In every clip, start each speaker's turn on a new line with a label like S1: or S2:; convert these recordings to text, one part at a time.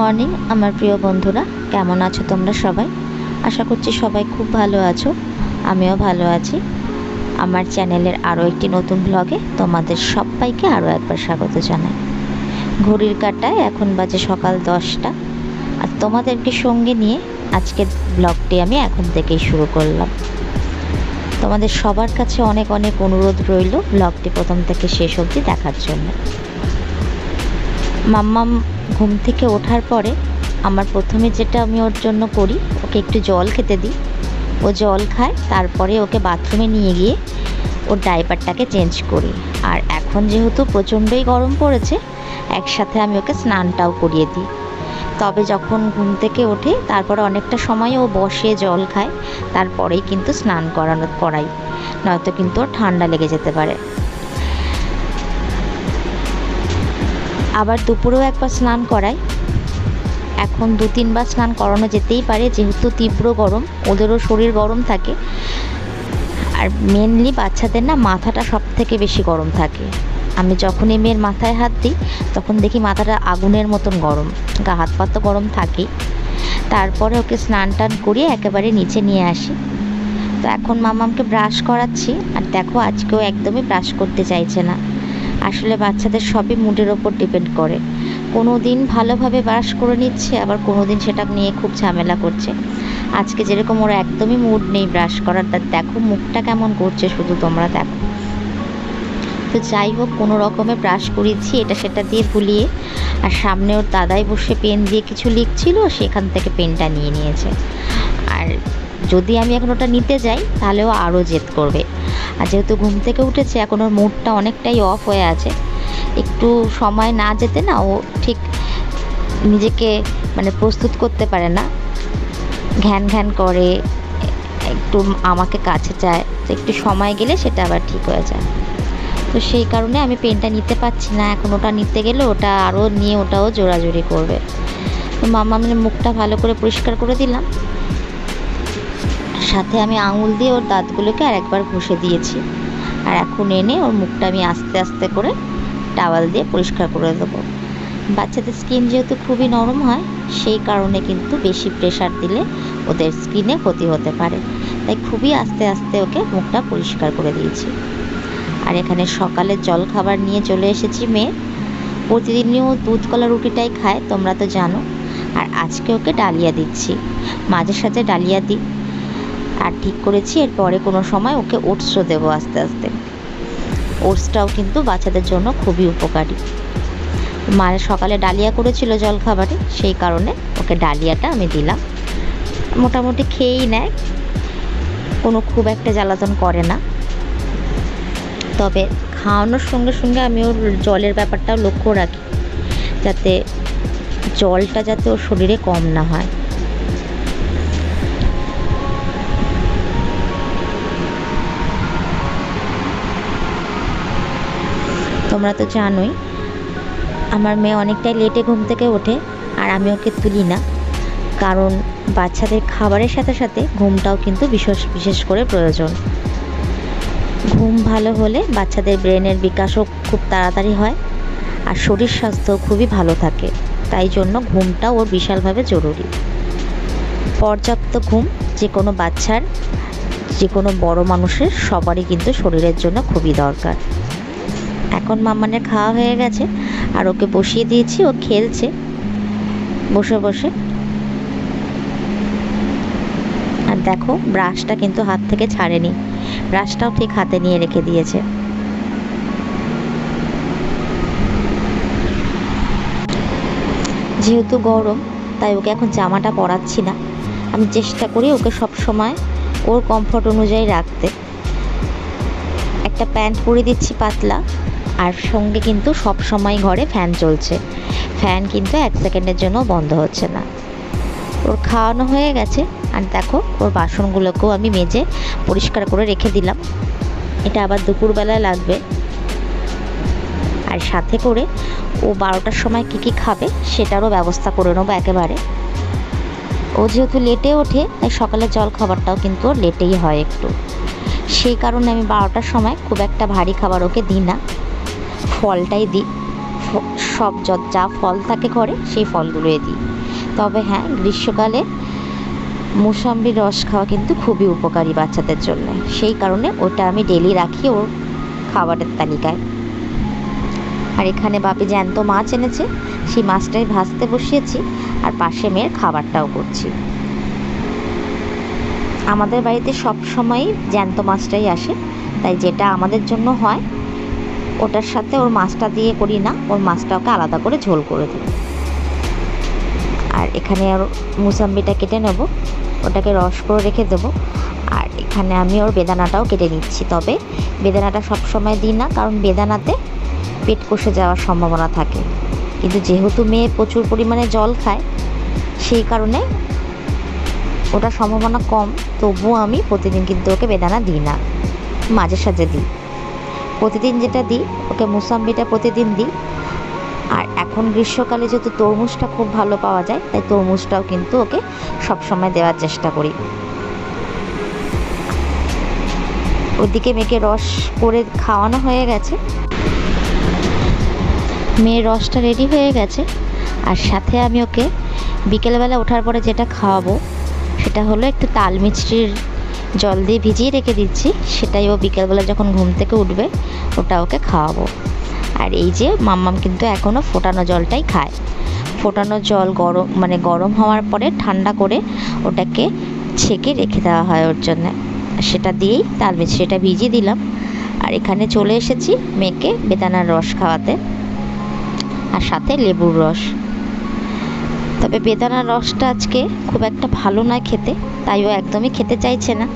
S1: Morning আমার প্রিয় বন্ধুরা, কেমন আছো তোমরা সবাই? আশা করছি সবাই খুব ভালো আছো। আমিও ভালো আছি। আমার চ্যানেলের আরও একটি নতুন ব্লগে তোমাদের সবাইকে আরও একবার স্বাগত জানাই। ঘড়ির কাঁটায় এখন বাজে সকাল 10টা, আর তোমাদেরকে সঙ্গে নিয়ে আজকের ব্লগটি আমি এখন থেকেই শুরু করলাম। তোমাদের সবার কাছে অনেক অনেক অনুরোধ রইল ব্লগটি প্রথম থেকে শেষ অবধি দেখার জন্য। মাম্মাম ঘুম থেকে ওঠার পরে আমার প্রথমে যেটা আমি ওর জন্য করি, ওকে একটু জল খেতে দিই। ও জল খায়, তারপরে ওকে বাথরুমে নিয়ে গিয়ে ওর ডাইপারটাকে চেঞ্জ করি। আর এখন যেহেতু প্রচণ্ডই গরম পড়েছে, একসাথে আমি ওকে স্নানটাও করিয়ে দিই। তবে যখন ঘুম থেকে ওঠে তারপরে অনেকটা সময় ও বসে জল খায়, তারপরেই কিন্তু স্নান করাই, নয়তো কিন্তু ওর ঠান্ডা লেগে যেতে পারে। আবার দুপুরেও একবার স্নান করাই। এখন 2-3 বার স্নান করানো যেতেই পারে, যেহেতু তীব্র গরম, ওদেরও শরীর গরম থাকে। আর মেনলি বাচ্চাদের না মাথাটা সব থেকে বেশি গরম থাকে। আমি যখনই মেয়ের মাথায় হাত দিই তখন দেখি মাথাটা আগুনের মতন গরম, গা হাত পা তো গরম থাকেই। তারপরে ওকে স্নান টান করিয়ে একেবারে নিচে নিয়ে আসি। তো এখন মামামকে ব্রাশ করাচ্ছি, আর দেখো আজকেও একদমই ব্রাশ করতে চাইছে না। আসলে বাচ্চাদের সবই মুডের ওপর ডিপেন্ড করে। কোনো দিন ভালোভাবে ব্রাশ করে নিচ্ছে, আবার কোনো দিন সেটা নিয়ে খুব ঝামেলা করছে। আজকে যেরকম ওরা একদমই মুড নেই ব্রাশ করার, তার দেখো মুখটা কেমন করছে, শুধু তোমরা দেখো। তো যাই হোক, কোনো রকমে ব্রাশ করিয়েছি এটা সেটা দিয়ে ভুলিয়ে। আর সামনে ওর দাদাই বসে পেন দিয়ে কিছু লিখছিল, সেখান থেকে পেনটা নিয়ে নিয়েছে। আর যদি আমি এখন ওটা নিতে যাই তাহলে ও আরও জেদ করবে। আর যেহেতু ঘুম থেকে উঠেছে, এখন ওর মুডটা অনেকটাই অফ হয়ে আছে। একটু সময় না যেতে না ও ঠিক নিজেকে প্রস্তুত করতে পারে না, ঘ্যান ঘ্যান করে, একটু আমাকে কাছে চায়। তো একটু সময় গেলে সেটা আবার ঠিক হয়ে যায়। তো সেই কারণে আমি পেনটা নিতে পারছি না। এখন ওটা নিতে গেলে ওটা আরও নিয়ে ওটাও জোরাজোরি করবে। তো মামামের মুখটা ভালো করে পরিষ্কার করে দিলাম, সাথে আমি আঙুল দিয়ে ওর দাঁতগুলোকে আর একবার ঘষে দিয়েছি। আর এখন এনে ওর মুখটা আমি আস্তে আস্তে করে টাওয়াল দিয়ে পরিষ্কার করে দেবো। বাচ্চাদের স্কিন যেহেতু খুবই নরম হয়, সেই কারণে কিন্তু বেশি প্রেশার দিলে ওদের স্কিনে ক্ষতি হতে পারে। তাই খুবই আস্তে আস্তে ওকে মুখটা পরিষ্কার করে দিয়েছি। আর এখানে সকালের জল খাবার নিয়ে চলে এসেছি মেয়ে। প্রতিদিনই ও দুধ কলা রুটিটাই খায়, তোমরা তো জানো। আর আজকে ওকে ডালিয়া দিচ্ছি, মাঝে সাঝে ডালিয়া দিই। আর ঠিক করেছি এরপরে কোনো সময় ওকে ওটসও দেবো আস্তে আস্তে। ওটসটাও কিন্তু বাচ্চাদের জন্য খুবই উপকারী। মায়ের সকালে ডালিয়া করেছিল জলখাবারে, সেই কারণে ওকে ডালিয়াটা আমি দিলাম। মোটামুটি খেয়েই নেয়, কোনো খুব একটা জ্বালাতন করে না। তবে খাওয়ানোর সঙ্গে সঙ্গে আমি ওর জলের ব্যাপারটাও লক্ষ্য রাখি, যাতে জলটা যাতে ওর শরীরে কম না হয়। তোমরা তো জানোই আমার মেয়ে অনেকটাই লেটে ঘুম থেকে ওঠে, আর আমি ওকে তুলি না, কারণ বাচ্চাদের খাবারের সাথে সাথে ঘুমটাও কিন্তু বিশেষ করে প্রয়োজন। ঘুম ভালো হলে বাচ্চাদের ব্রেনের বিকাশও খুব তাড়াতাড়ি হয়, আর শরীর স্বাস্থ্য খুবই ভালো থাকে। তাই জন্য ঘুমটাও ওর বিশালভাবে জরুরি। পর্যাপ্ত ঘুম যে কোনো বাচ্চার, যে কোনো বড় মানুষের, সবারই কিন্তু শরীরের জন্য খুবই দরকার। এখন মাম্মানের খাওয়া হয়ে গেছে, আর ওকে বসিয়ে দিয়েছি, ও খেলছে বসে বসে। আর দেখো ব্রাশটা কিন্তু হাত থেকে ছাড়েনি, ব্রাশটাও ঠিক হাতে নিয়ে রেখে দিয়েছে। যেহেতু গরম, তাই ওকে এখন জামাটা পরাচ্ছি না। আমি চেষ্টা করি ওকে সব সময় ওর কমফর্ট অনুযায়ী রাখতে। একটা প্যান্ট পরে দিচ্ছি পাতলা, আর সঙ্গে কিন্তু সব সময় ঘরে ফ্যান চলছে। ফ্যান কিন্তু 1 সেকেন্ডের জন্য বন্ধ হচ্ছে না। ওর খাওয়ানো হয়ে গেছে, আর দেখো ওর বাসনগুলোকেও আমি মেজে পরিষ্কার করে রেখে দিলাম। এটা আবার দুপুরবেলায় লাগবে। আর সাথে করে ও 12টার সময় কী খাবে সেটারও ব্যবস্থা করে নেবো একেবারে। ও যেহেতু লেটে ওঠে, তাই সকালের জল খাবারটাও কিন্তু ওর লেটেই হয় একটু। সেই কারণে আমি 12টার সময় খুব একটা ভারী খাবার ওকে দিই না, ফলটাই দিই। সব যা ফল থাকে ঘরে সেই ফলগুলোই দিই। তবে হ্যাঁ, গ্রীষ্মকালে মুসাম্বির রস খাওয়া কিন্তু খুবই উপকারী বাচ্চাদের জন্য, সেই কারণে ওটা আমি ডেলি রাখি ওর খাবারের তালিকায়। আর এখানে বাপি জ্যান্ত মাছ এনেছে, সেই মাছটাই ভাজতে বসিয়েছি আর পাশে মেয়ের খাবারটাও করছি। আমাদের বাড়িতে সব সময়ই জ্যান্ত মাছটাই আসে, তাই যেটা আমাদের জন্য হয় ওটার সাথে ওর মাছটা দিয়ে করি না, ওর মাছটাকে আলাদা করে ঝোল করে দিই। আর এখানে আর মুসাম্বিটা কেটে নেব, ওটাকে রস করে রেখে দেবো। আর এখানে আমি ওর বেদানাটাও কেটে নিচ্ছি। তবে বেদানাটা সব সময় দিই না, কারণ বেদানাতে পেট কষে যাওয়ার সম্ভাবনা থাকে। কিন্তু যেহেতু মেয়ে প্রচুর পরিমাণে জল খায়, সেই কারণে ওটা সম্ভাবনা কম, তবুও আমি প্রতিদিন কিন্তু ওকে বেদানা দিই না, মাঝে সাঝে দিই। প্রতিদিন যেটা দিই ওকে মুসাম্বিটা প্রতিদিন দিই। আর এখন গ্রীষ্মকালে যেহেতু তরমুজটা খুব ভালো পাওয়া যায়, তাই তরমুজটাও কিন্তু ওকে সবসময় দেওয়ার চেষ্টা করি। ওইদিকে মেয়েকে রস করে খাওয়ানো হয়ে গেছে, মেয়ের রসটা রেডি হয়ে গেছে। আর সাথে আমি ওকে বিকেলবেলা ওঠার পরে যেটা খাওয়াবো সেটা হলো একটু তাল মিষ্টির জল দিয়ে ভিজিয়ে রেখে দিচ্ছি, সেটাই ও বিকেলবেলা যখন ঘুম থেকে উঠবে ওটা ওকে খাওয়াবো। আর এই যে মাম্মাম কিন্তু এখনও ফোটানো জলটাই খায়। ফোটানো জল গরম হওয়ার পরে ঠান্ডা করে ওটাকে ছেঁকে রেখে দেওয়া হয় ওর জন্য, সেটা দিয়েই তাল মিষ্টিটা ভিজিয়ে দিলাম। আর এখানে চলে এসেছি মেয়েকে বেদানার রস খাওয়াতে, আর সাথে লেবুর রস। তবে বেদানার রসটা আজকে খুব একটা ভালো নয় খেতে, তাই ও একদমই খেতে চাইছে না,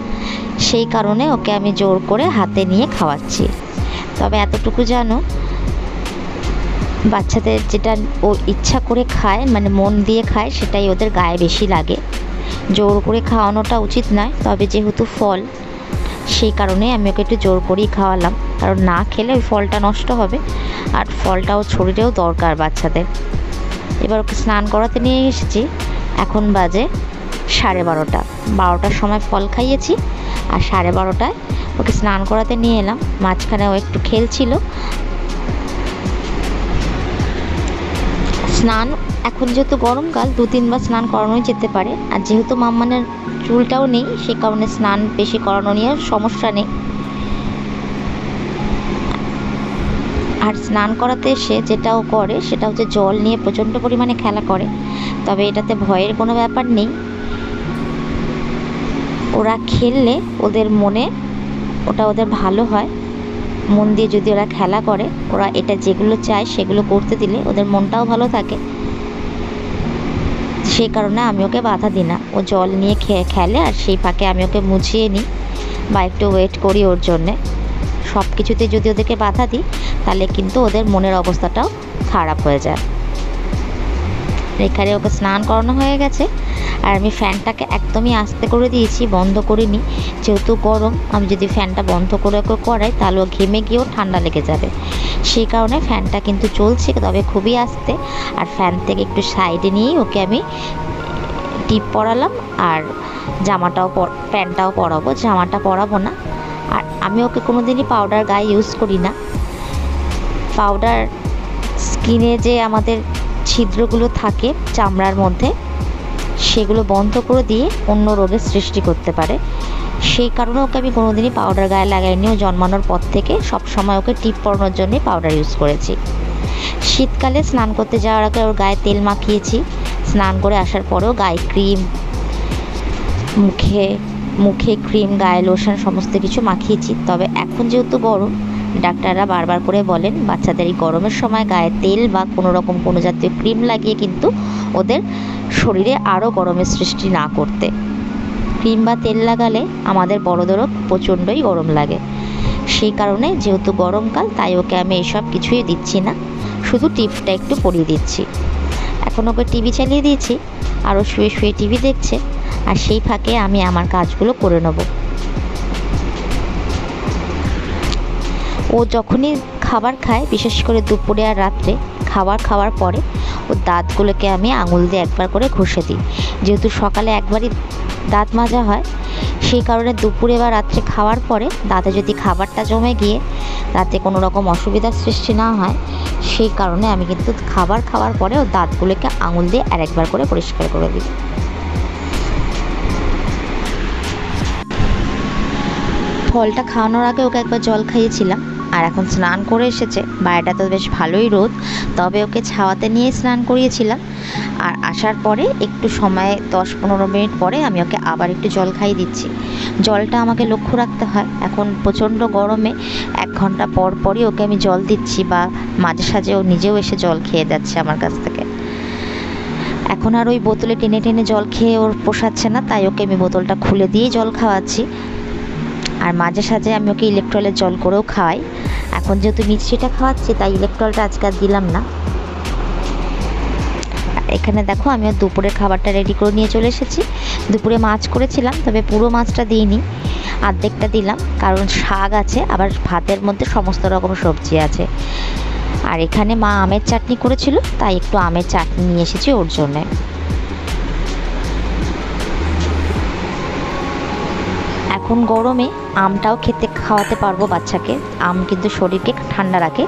S1: সেই কারণে ওকে আমি জোর করে হাতে নিয়ে খাওয়াচ্ছি। তবে এতটুকু জানো, বাচ্চাদের যেটা ও ইচ্ছা করে খায়, মানে মন দিয়ে খায়, সেটাই ওদের গায়ে বেশি লাগে। জোর করে খাওয়ানোটা উচিত নয়, তবে যেহেতু ফল, সেই কারণে আমি ওকে একটু জোর করেই খাওয়ালাম, কারণ না খেলে ওই ফলটা নষ্ট হবে, আর ফলটাও শরীরেও দরকার বাচ্চাদের। এবার ওকে স্নান করাতে নিয়ে এসেছি, এখন বাজে 12:30। 12টার সময় ফল খাইয়েছি, আর 12:30টায় ওকে স্নান করাতে নিয়ে এলাম। মাঝখানে ও একটু খেলছিল। স্নান এখন যেহেতু গরমকাল, 2-3 বার স্নান করানোই যেতে পারে। আর যেহেতু মাম্মানের চুলটাও নেই, সে কারণে স্নান বেশি করানো নিয়ে সমস্যা নেই। আর স্নান করাতে এসে যেটাও করে সেটা হচ্ছে জল নিয়ে প্রচণ্ড পরিমাণে খেলা করে। তবে এটাতে ভয়ের কোনো ব্যাপার নেই, ওরা খেললে ওদের মনে ওটা ওদের ভালো হয়। মন দিয়ে যদি ওরা খেলা করে, ওরা এটা যেগুলো চায় সেগুলো করতে দিলে ওদের মনটাও ভালো থাকে। সেই কারণে আমি ওকে বাধা দিই না, ও জল নিয়ে খেলে, আর সেই ফাঁকে আমি ওকে মুছিয়ে নিই বা একটু ওয়েট করি ওর জন্যে। সব কিছুতে যদি ওদেরকে বাধা দিই, তাহলে কিন্তু ওদের মনের অবস্থাটাও খারাপ হয়ে যায়। এখানে ওকে স্নান করানো হয়ে গেছে, আর আমি ফ্যানটাকে একদমই আস্তে করে দিয়েছি, বন্ধ করিনি। যেহেতু গরম, আমি যদি ফ্যানটা বন্ধ করে ওকে করাই তাহলে ও ঘেমে গিয়েও ঠান্ডা লেগে যাবে, সেই কারণে ফ্যানটা কিন্তু চলছে, তবে খুবই আস্তে। আর ফ্যান থেকে একটু সাইডে নিয়েই ওকে আমি টিপ পরালাম, আর প্যান্টটাও পরাবো, জামাটা পরাবো না। আর আমি ওকে কোনো দিনই পাউডার গায়ে ইউজ করি না। পাউডার স্কিনে যে আমাদের ছিদ্রগুলো থাকে চামড়ার মধ্যে, সেগুলো বন্ধ করে দিয়ে অন্য রোগের সৃষ্টি করতে পারে, সেই কারণে ওকে আমি কোনোদিনই পাউডার গায়ে লাগাইনি। ও জন্মানোর পর থেকে সবসময় ওকে টিপ পরানোর জন্যই পাউডার ইউজ করেছি। শীতকালে স্নান করতে যাওয়ার আগে ওর গায়ে তেল মাখিয়েছি, স্নান করে আসার পরেও গায়ে ক্রিম, মুখে ক্রিম, গায়ে লোশন সমস্ত কিছু মাখিয়েছি। তবে এখন যেহেতু গরম, ডাক্তাররা বারবার করে বলেন বাচ্চাদের এই গরমের সময় গায়ে তেল বা কোনো জাতীয় ক্রিম লাগিয়ে কিন্তু ওদের শরীরে আরও গরমের সৃষ্টি না করতে। ক্রিম বা তেল লাগালে আমাদের বড়দেরও প্রচণ্ডই গরম লাগে, সেই কারণে যেহেতু গরমকাল, তাই ওকে আমি এইসব কিছুই দিচ্ছি না, শুধু টিপটা একটু পরিয়ে দিচ্ছি। এখন ওকে টিভি চালিয়ে দিয়েছি, আরও শুয়ে শুয়ে টিভি দেখছে, আর সেই ফাঁকে আমি আমার কাজগুলো করে নেব। ও যখনই খাবার খায়, বিশেষ করে দুপুরে আর রাত্রে খাওয়ার পরে, ওর দাঁতগুলোকে আমি আঙুল দিয়ে একবার করে ঘষে দিই। যেহেতু সকালে একবারই দাঁত মাজা হয়, সেই কারণে দুপুরে বা রাত্রে খাওয়ার পরে দাঁতে যদি খাবারটা জমে গিয়ে দাঁতে কোনো রকম অসুবিধার সৃষ্টি না হয়, সেই কারণে আমি কিন্তু খাবার খাওয়ার পরে ওর দাঁতগুলোকে আঙুল দিয়ে আরেকবার করে পরিষ্কার করে দিই। ফলটা খাওয়ানোর আগে ওকে একবার জল খাইয়েছিলাম, আর এখন স্নান করে এসেছে। বাইরেটা তো বেশ ভালোই রোদ, তবে ওকে ছাওয়াতে নিয়ে স্নান করিয়েছিলাম। আর আসার পরে একটু সময় 10-15 মিনিট পরে আমি ওকে আবার একটু জল খাইয়ে দিচ্ছি। জলটা আমাকে লক্ষ্য রাখতে হয়, এখন প্রচণ্ড গরমে 1 ঘন্টা পর পরই ওকে আমি জল দিচ্ছি, বা মাঝে সাঝে ও নিজেও এসে জল খেয়ে যাচ্ছে আমার কাছ থেকে। এখন আর ওই বোতলে টেনে টেনে জল খেয়ে ওর পোষাচ্ছে না, তাই ওকে আমি বোতলটা খুলে দিয়েই জল খাওয়াচ্ছি। আর মাঝে সাঝে আমি ওকে ইলেকট্রলের জল করেও খাওয়াই। এখন যেহেতু মিষ্টিটা খাওয়াচ্ছি, তাই ইলেকট্রলটা আজকে আর দিলাম না। এখানে দেখো আমি ওর দুপুরের খাবারটা রেডি করে নিয়ে চলে এসেছি। দুপুরে মাছ করেছিলাম, তবে পুরো মাছটা দিইনি, অর্ধেকটা দিলাম, কারণ শাক আছে, আবার ভাতের মধ্যে সমস্ত রকম সবজি আছে। আর এখানে মা আমের চাটনি করেছিল, তাই একটু আমের চাটনি নিয়ে এসেছি ওর জন্যে। এখন গরমে আমটাও খাওয়াতে পারবো বাচ্চাকে। আম কিন্তু শরীরকে ঠান্ডা রাখে,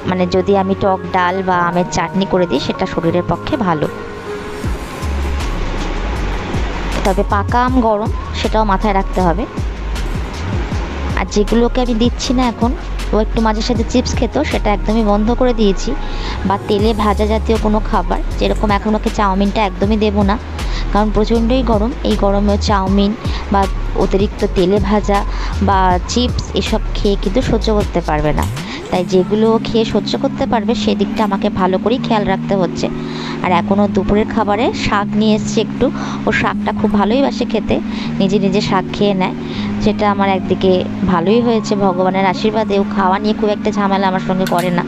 S1: মানে যদি আমি টক ডাল বা আমের চাটনি করে দিই, সেটা শরীরের পক্ষে ভালো। তবে পাকা আম গরম, সেটাও মাথায় রাখতে হবে। আর যেগুলোকে আমি দিচ্ছি না এখন, ও একটু মাঝে সাথে চিপস খেত, সেটা একদমই বন্ধ করে দিয়েছি। বা তেলে ভাজা জাতীয় কোনো খাবার, যেরকম এখন ওকে চাউমিনটা একদমই দেবো না, কারণ প্রচণ্ডই গরম। এই গরমে চাউমিন বা অতিরিক্ত তেলে ভাজা বা চিপস এসব খেয়ে কিন্তু সহ্য করতে পারবে না। তাই যেগুলো খেয়ে সহ্য করতে পারবে সেদিকটা আমাকে ভালো করেই খেয়াল রাখতে হচ্ছে। আর এখনও দুপুরের খাবারে শাক নিয়ে এসছে একটু, ও শাকটা খুব ভালোই বাসে খেতে, নিজে নিজে শাক খেয়ে নেয়। সেটা আমার একদিকে ভালোই হয়েছে, ভগবানের আশীর্বাদে। ও খাওয়া নিয়ে খুব একটা ঝামেলা আমার সঙ্গে করে না,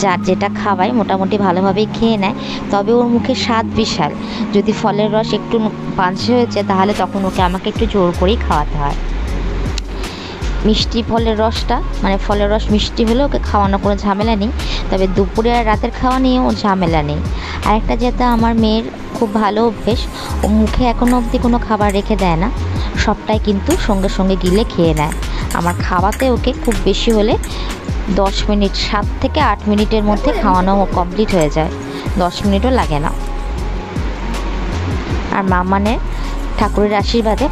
S1: যার যেটা খাওয়াই মোটামুটি ভালোভাবেই খেয়ে নেয়। তবে ওর মুখে স্বাদ বিশাল। যদি ফলের রস একটু পাঞ্চে হয়েছে, তাহলে তখন ওকে আমাকে একটু জোর করেই খাওয়াতে হয়। মিষ্টি ফলের রসটা, মানে ফলের রস মিষ্টি হলে ওকে খাওয়ানো কোনো ঝামেলা নেই, তবে দুপুরে আর রাতের খাওয়া নিয়েও ঝামেলা নেই। আরেকটা যেটা আমার মেয়ের খুব ভালো অভ্যেস, ও মুখে এখনও অবধি কোনো খাবার রেখে দেয় না, সবটাই কিন্তু সঙ্গে সঙ্গে গিলে খেয়ে নেয়। আমার খাওয়াতে ওকে খুব বেশি হলে 10 মিনিট, 7 থেকে 8 মিনিটের মধ্যে খাওয়ানো কমপ্লিট হয়ে যায়, 10 মিনিটও লাগে না। আর মানে ঠাকুরের আশীর্বাদে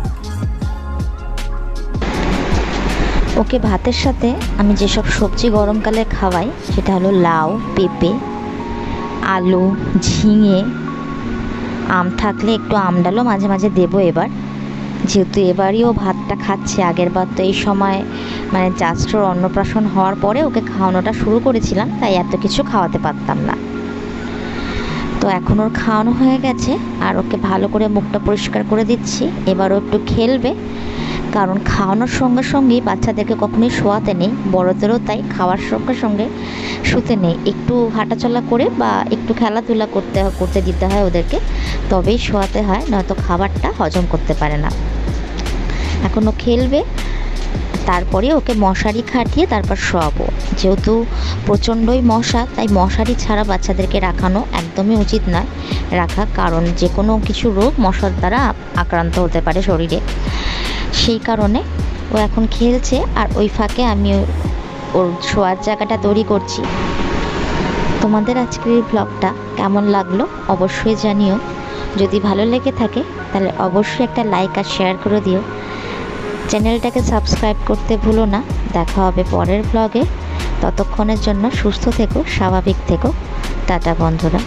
S1: ওকে ভাতের সাথে আমি যেসব সবজি গরমকালে খাওয়াই, সেটা হলো লাউ, পেঁপে, আলু, ঝিঙে, আম থাকলে একটু আম ডালও মাঝে মাঝে দেবো। এবার যেহেতু এবারই ও ভাতটা খাচ্ছে, আগের বার তো এই সময় মানে জাস্ট ওর অন্নপ্রাশন হওয়ার পরে ওকে খাওয়ানোটা শুরু করেছিলাম, তাই এত কিছু খাওয়াতে পারতাম না। তো এখন ওর খাওয়ানো হয়ে গেছে, আর ওকে ভালো করে মুখটা পরিষ্কার করে দিচ্ছি। এবার ও একটু খেলবে, কারণ খাওয়ানোর সঙ্গে সঙ্গেই বাচ্চাদেরকে কখনোই শোয়াতে নেই, বড়দেরও তাই। খাওয়ার সঙ্গে সঙ্গে শুতে নেই, একটু হাঁটাচলা করে বা একটু খেলাধুলা করতে দিতে হয় ওদেরকে, তবেই শোয়াতে হয়, নয়তো খাবারটা হজম করতে পারে না। এখন ও খেলবে, তারপরে ওকে মশারি খাটিয়ে তারপর শোয়াবো। যেহেতু প্রচণ্ডই মশা, তাই মশারি ছাড়া বাচ্চাদেরকে রাখানো একদমই উচিত নয় রাখা, কারণ যে কোনো কিছু রোগ মশার দ্বারা আক্রান্ত হতে পারে শরীরে। সেই কারণে ও এখন খেলছে, আর ওই ফাঁকে আমি ওর শোয়ার জায়গাটা তৈরি করছি। তোমাদের আজকের এই ব্লগটা কেমন লাগলো অবশ্যই জানিও। যদি ভালো লেগে থাকে তাহলে অবশ্যই একটা লাইক আর শেয়ার করে দিও। চ্যানেলটাকে সাবস্ক্রাইব করতে ভুলো না। দেখা হবে পরের ব্লগে। ততক্ষণের জন্য সুস্থ থেকো, স্বাভাবিক থেকো। টাটা বন্ধুরা।